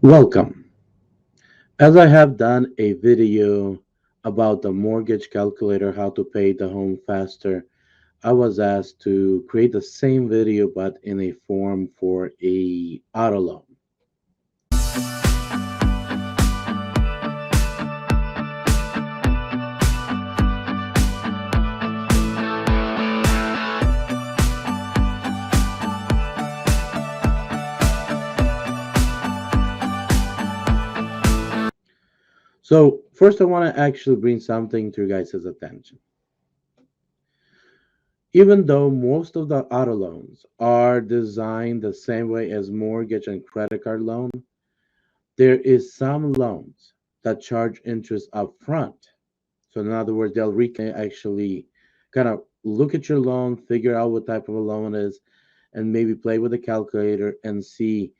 Welcome. As I have done a video about the mortgage calculator, how to pay the home faster, I was asked to create the same video but in a form for a auto loan. So first I want to actually bring something to you guys' attention. Even though most of the auto loans are designed the same way as mortgage and credit card loan, there is some loans that charge interest up front. So in other words, they'll actually kind of look at your loan, figure out what type of a loan it is, and maybe play with the calculator and see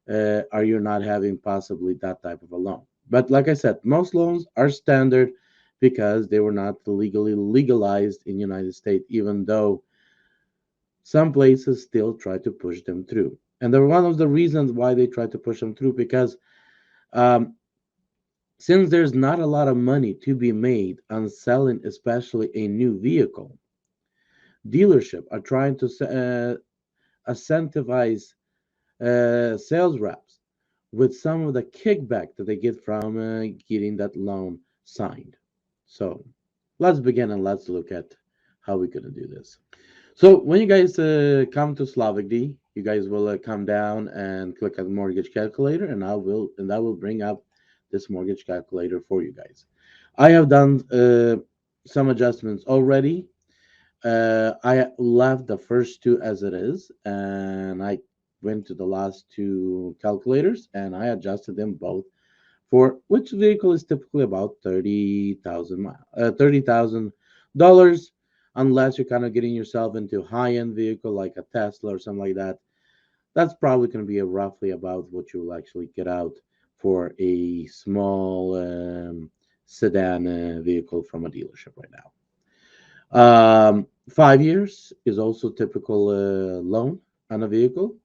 are you not having possibly that type of a loan. But like I said, most loans are standard because they were not legally legalized in United States, even though some places still try to push them through. And they're one of the reasons why they try to push them through because um, since there's not a lot of money to be made on selling, especially a new vehicle, dealership are trying to incentivize sales reps with some of the kickback that they get from getting that loan signed. So let's begin and let's look at how we're going to do this. So when you guys come to Slavic D, you guys will come down and click on mortgage calculator, and I will bring up this mortgage calculator for you guys. I have done some adjustments already. I left the first two as it is, and I went to the last two calculators and I adjusted them both for which vehicle is typically about 30,000 dollars, unless you're kind of getting yourself into a high-end vehicle like a Tesla or something like that. That's probably going to be roughly about what you will actually get out for a small sedan vehicle from a dealership right now. 5 years is also typical loan on a vehicle.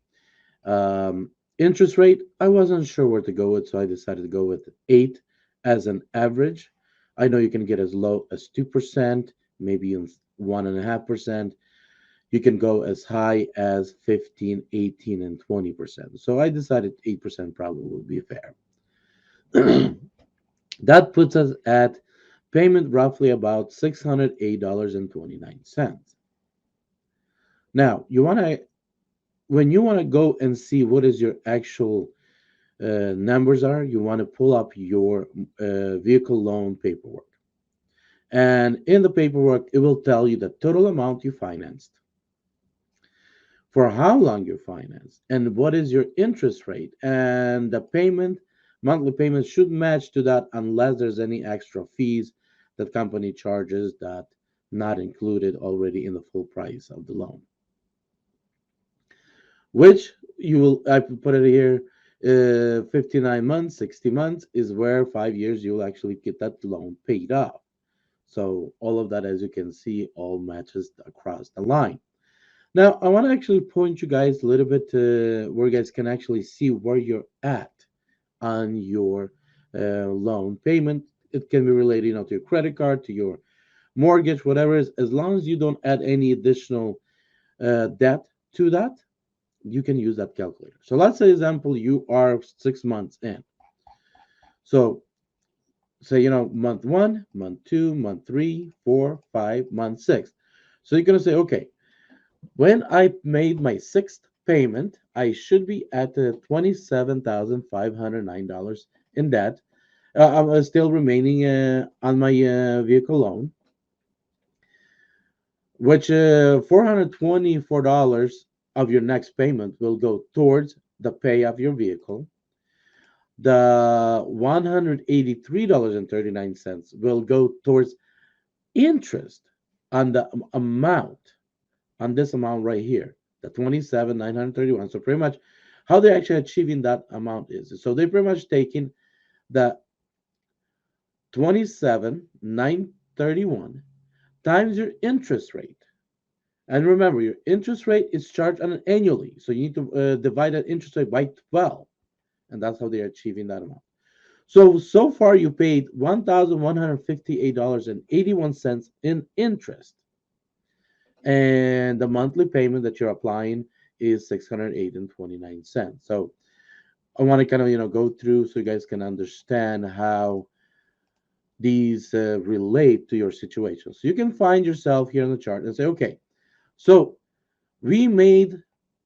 Interest rate, I wasn't sure where to go with, so I decided to go with 8 as an average. I know you can get as low as 2%, maybe 1.5%. You can go as high as 15, 18, and 20%. So I decided 8% probably would be fair. That puts us at payment roughly about $608.29. Now, when you want to go and see what is your actual numbers are, you want to pull up your vehicle loan paperwork. And in the paperwork, it will tell you the total amount you financed, for how long you financed, and what is your interest rate. And the monthly payment should match to that unless there's any extra fees that company charges that not included already in the full price of the loan, which you will, I put it here, 59 months, 60 months is where 5 years you'll actually get that loan paid off. So all of that, as you can see, all matches across the line. Now, I want to actually point you guys a little bit where you guys can actually see where you're at on your loan payment. It can be related, to your credit card, to your mortgage, whatever it is, as long as you don't add any additional debt to that, you can use that calculator. So let's say, example, you are 6 months in. So say, month one, month two, month three, four, five, month six. So you're going to say, okay, when I made my sixth payment, I should be at the $27,509 in debt. I'm still remaining on my vehicle loan, which $424 of your next payment will go towards the pay of your vehicle. The $183.39 will go towards interest on the amount, on this amount right here, the 27,931. So pretty much how they're actually achieving that amount is, so they're pretty much taking the 27,931 times your interest rate. And remember, your interest rate is charged on an annually, so you need to divide that interest rate by 12. and that's how they're achieving that amount. So far you paid $1,158.81 in interest, and the monthly payment that you're applying is 608.29 cents. So I want to kind of go through so you guys can understand how these relate to your situation. So you can find yourself here on the chart and say, okay, so we made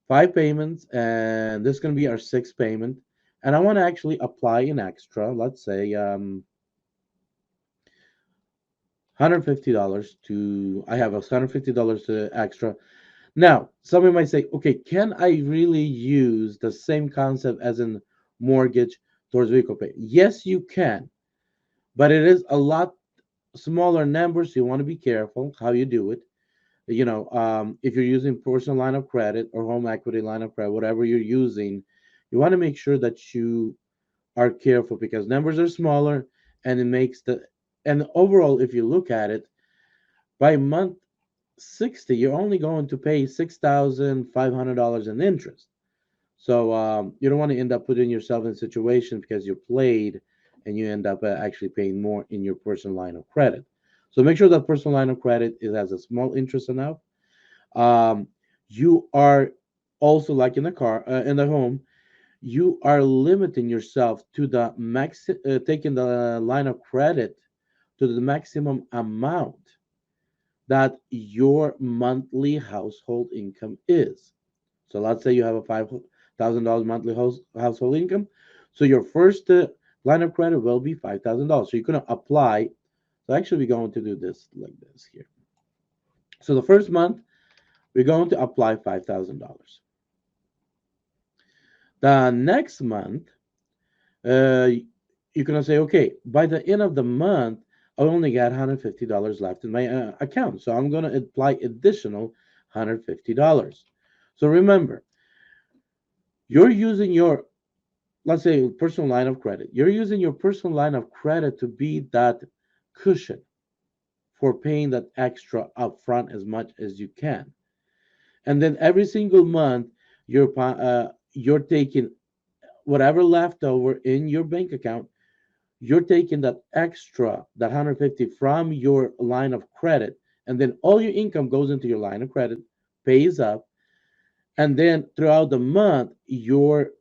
5 payments, and this is going to be our sixth payment. And I want to actually apply an extra, let's say $150 to, I have $150 extra. Now, somebody might say, okay, can I really use the same concept as in mortgage towards vehicle pay? Yes, you can, but it is a lot smaller numbers. So you want to be careful how you do it. If you're using personal line of credit or home equity line of credit, whatever you're using, you want to make sure that you are careful because numbers are smaller, and it makes and overall, if you look at it, by month 60, you're only going to pay $6,500 in interest. So you don't want to end up putting yourself in a situation because you played and you end up actually paying more in your personal line of credit. So make sure that personal line of credit it has a small interest enough. Um, you are also like in the car, in the home, you are limiting yourself to the max, taking the line of credit to the maximum amount that your monthly household income is. So let's say you have a $5,000 monthly household income. So your first line of credit will be $5,000. So you're going to apply. So actually, we're going to do this like this here. So the first month, we're going to apply $5,000. The next month, uh, you're going to say, okay, by the end of the month, I only got $150 left in my account. So I'm going to apply additional $150. So remember, you're using your, let's say, personal line of credit. You're using your personal line of credit to be that cushion for paying that extra upfront as much as you can. And then every single month, you're taking whatever left over in your bank account, you're taking that extra, that 150 from your line of credit, and then all your income goes into your line of credit, pays up, and then throughout the month, you're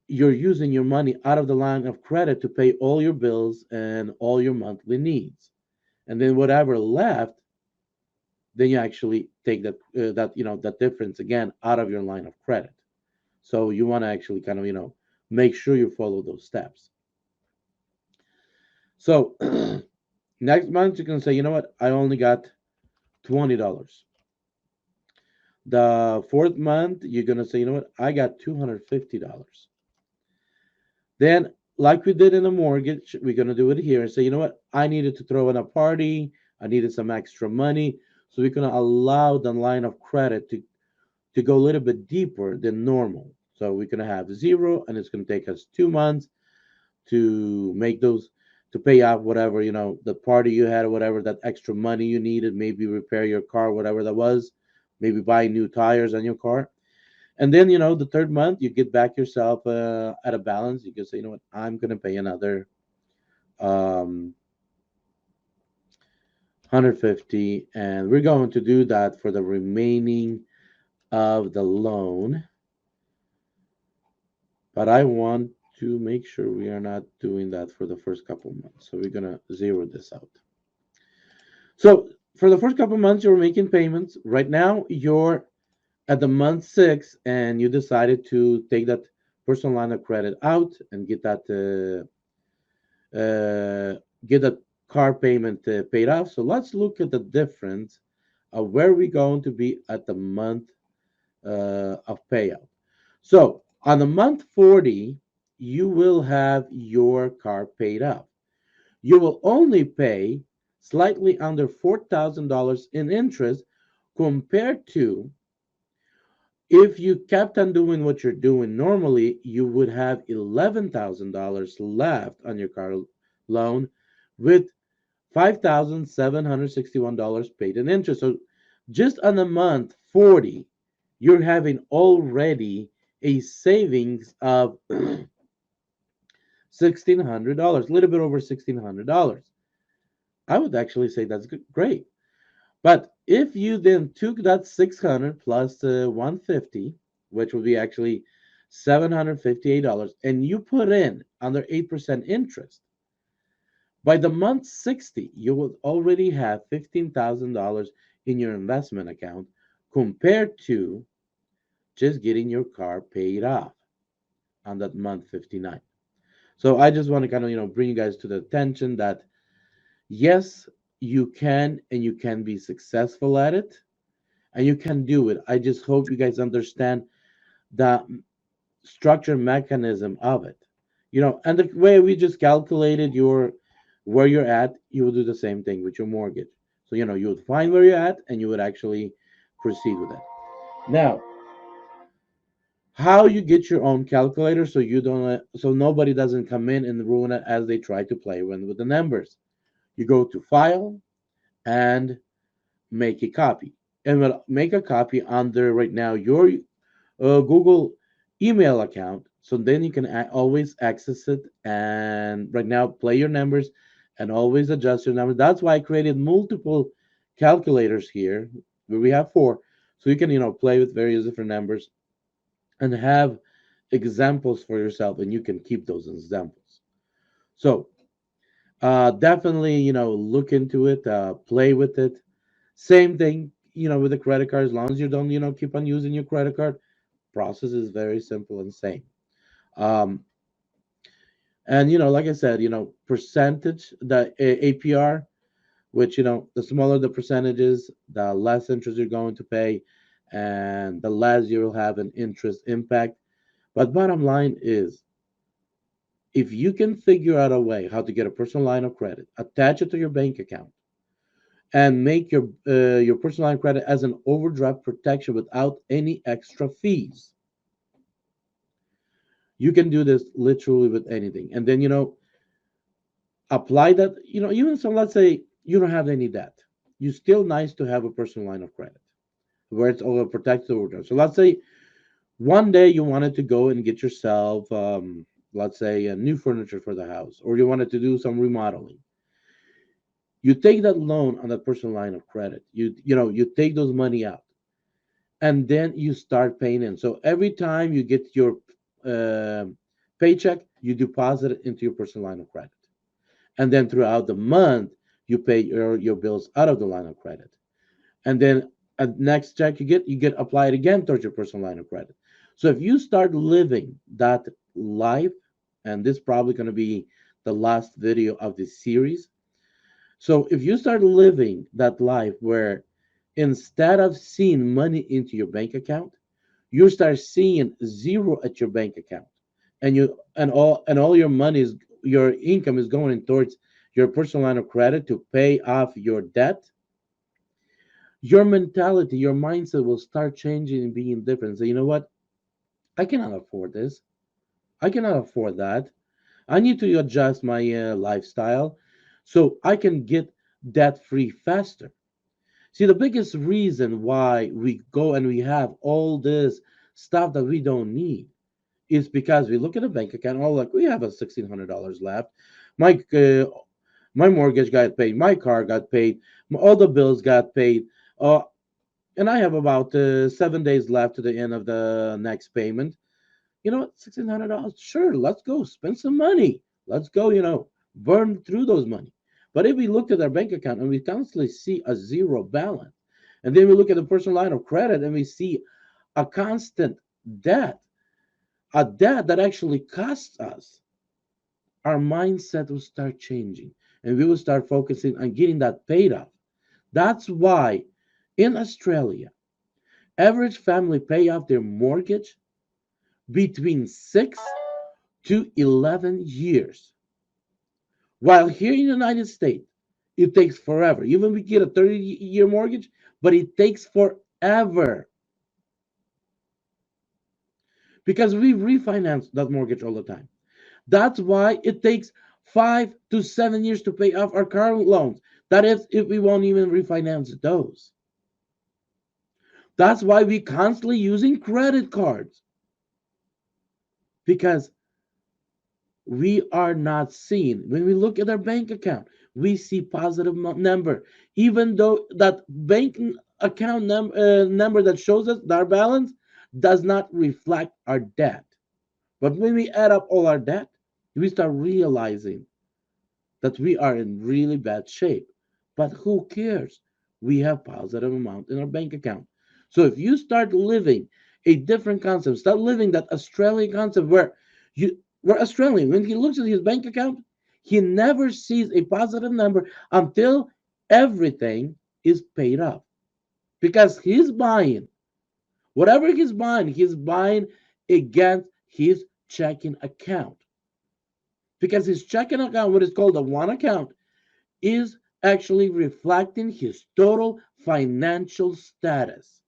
using your money out of the line of credit to pay all your bills and all your monthly needs. And then whatever left, then you actually take that difference again out of your line of credit. So you want to actually kind of make sure you follow those steps. So next month you can say, you know what, I only got $20. The fourth month you're gonna say, you know what, I got $250. Then, like we did in the mortgage, we're gonna do it here and say, you know what, I needed to throw in a party, I needed some extra money, so we're gonna allow the line of credit to go a little bit deeper than normal. So we're gonna have zero, and it's gonna take us 2 months to make those to pay off whatever the party you had or whatever that extra money you needed, maybe repair your car, whatever that was, maybe buy new tires on your car. And then the third month you get back yourself at a balance. You can say, you know what, I'm going to pay another 150, and we're going to do that for the remaining of the loan. But I want to make sure we are not doing that for the first couple months, so we're going to zero this out. So for the first couple months you're making payments. Right now you're at the month 6, and you decided to take that personal line of credit out and get that car payment paid off. So let's look at the difference of where we're going to be at the month of payout. So on the month 40, you will have your car paid off. You will only pay slightly under $4,000 in interest, compared to if you kept on doing what you're doing normally, you would have $11,000 left on your car loan with $5,761 paid in interest. So just on the month 40, you're having already a savings of $1,600, a little bit over $1,600. I would actually say that's great. But if you then took that 600 plus the 150, which would be actually $758, and you put in under 8% interest, by the month 60, you will already have $15,000 in your investment account compared to just getting your car paid off on that month 59. So I just want to kind of, bring you guys to the attention that yes, you can and you can be successful at it and you can do it. I just hope you guys understand the structure mechanism of it. And the way we just calculated your where you're at, you would do the same thing with your mortgage. So, you would find where you're at and you would actually proceed with it. Now, how you get your own calculator so you don't so nobody doesn't come in and ruin it as they try to play with the numbers. You go to file and make a copy. And we'll make a copy under right now your Google email account. So then you can always access it and right now play your numbers and always adjust your numbers. That's why I created multiple calculators here where we have four. So you can, play with various different numbers and have examples for yourself and you can keep those examples. So definitely, look into it, play with it. Same thing, with the credit card. As long as you don't, keep on using your credit card, process is very simple and same. Um, and like I said, percentage, the APR, which the smaller the percentages, the less interest you're going to pay, and the less you will have an interest impact. But bottom line is, if you can figure out a way how to get a personal line of credit, attach it to your bank account, and make your personal line of credit as an overdraft protection without any extra fees, you can do this literally with anything. And then apply that. Even so, let's say you don't have any debt, you still nice to have a personal line of credit where it's over protected overdraft. So let's say one day you wanted to go and get yourself, let's say, a new furniture for the house, or you wanted to do some remodeling. You take that loan on that personal line of credit. You take those money out, and then you start paying in. So every time you get your uh, paycheck, you deposit it into your personal line of credit, and then throughout the month you pay your bills out of the line of credit, and then at next check you get applied again towards your personal line of credit. So if you start living that life, and this is probably going to be the last video of this series. So if you start living that life where instead of seeing money into your bank account, you start seeing zero at your bank account, and all your money is your income is going towards your personal line of credit to pay off your debt, your mentality, your mindset will start changing and being different. So you know what? I cannot afford this. I cannot afford that. I need to adjust my lifestyle so I can get debt free faster. See, the biggest reason why we go and we have all this stuff that we don't need is because we look at a bank account, oh, like we have a $1,600 left. My my mortgage got paid, my car got paid, all the bills got paid, uh, and I have about 7 days left to the end of the next payment. You know what, $1,600? Sure, let's go spend some money. Let's go, burn through those money. But if we look at our bank account and we constantly see a zero balance, and then we look at the personal line of credit and we see a constant debt, a debt that actually costs us, our mindset will start changing and we will start focusing on getting that paid off. That's why in Australia, average family pay off their mortgage between 6 to 11 years. While here in the United States, it takes forever. Even we get a 30-year mortgage, but it takes forever because we refinance that mortgage all the time. That's why it takes 5 to 7 years to pay off our car loans. That is, if we won't even refinance those. That's why we constantly using credit cards because we are not seeing. When we look at our bank account, we see positive number, even though that bank account number that shows us our balance does not reflect our debt. But when we add up all our debt, we start realizing that we are in really bad shape. But who cares? We have positive amount in our bank account. So if you start living a different concept, start living that Australian concept where Australian, when he looks at his bank account, he never sees a positive number until everything is paid off. Because he's buying whatever he's buying against his checking account. Because his checking account, what is called a one account, is actually reflecting his total financial status.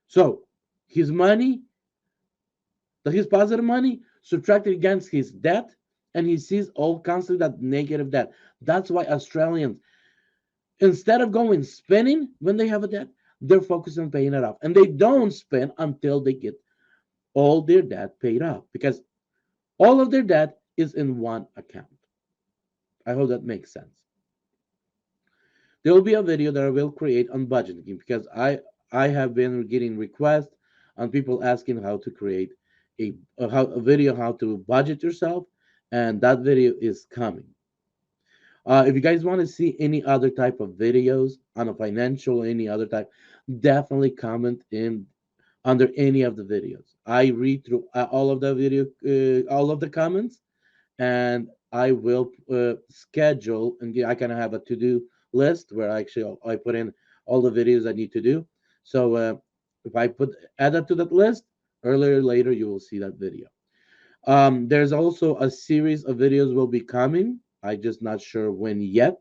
So his money, his positive money, subtracted against his debt, and he sees all constantly that negative debt. That's why Australians, instead of going spending when they have a debt, they're focused on paying it off. And they don't spend until they get all their debt paid off because all of their debt is in one account. I hope that makes sense. There will be a video that I will create on budgeting because I have been getting requests on people asking how to create a video how to budget yourself, and that video is coming. If you guys want to see any other type of videos on a financial, any other type, definitely comment in under any of the videos. I read through all of the comments, and I will schedule and I kind of have a to-do list where I put in all the videos I need to do. So if I add that to that list, earlier or later you will see that video. There's also a series of videos will be coming. I just not sure when yet,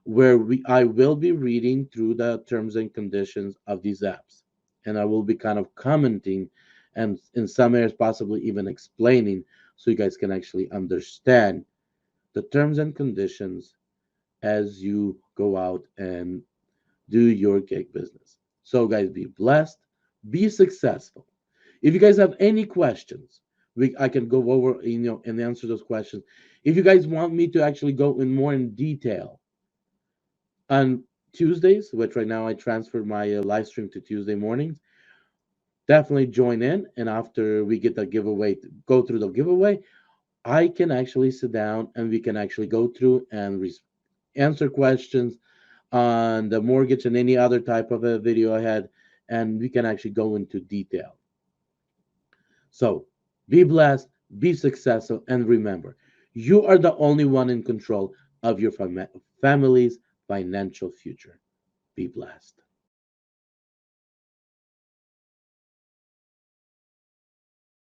where I will be reading through the terms and conditions of these apps, and I will be kind of commenting, and in some areas possibly even explaining, so you guys can actually understand the terms and conditions as you go out and do your gig business. So, guys, be blessed, be successful. If you guys have any questions, I can go over and answer those questions. If you guys want me to actually go in more in detail on Tuesdays, which right now I transferred my live stream to Tuesday mornings, definitely join in. And after we get the giveaway, go through the giveaway, I can actually sit down and we can actually go through and answer questions on the mortgage and any other type of a video I had, and we can actually go into detail. So be blessed, be successful, and remember, you are the only one in control of your family's financial future. Be blessed.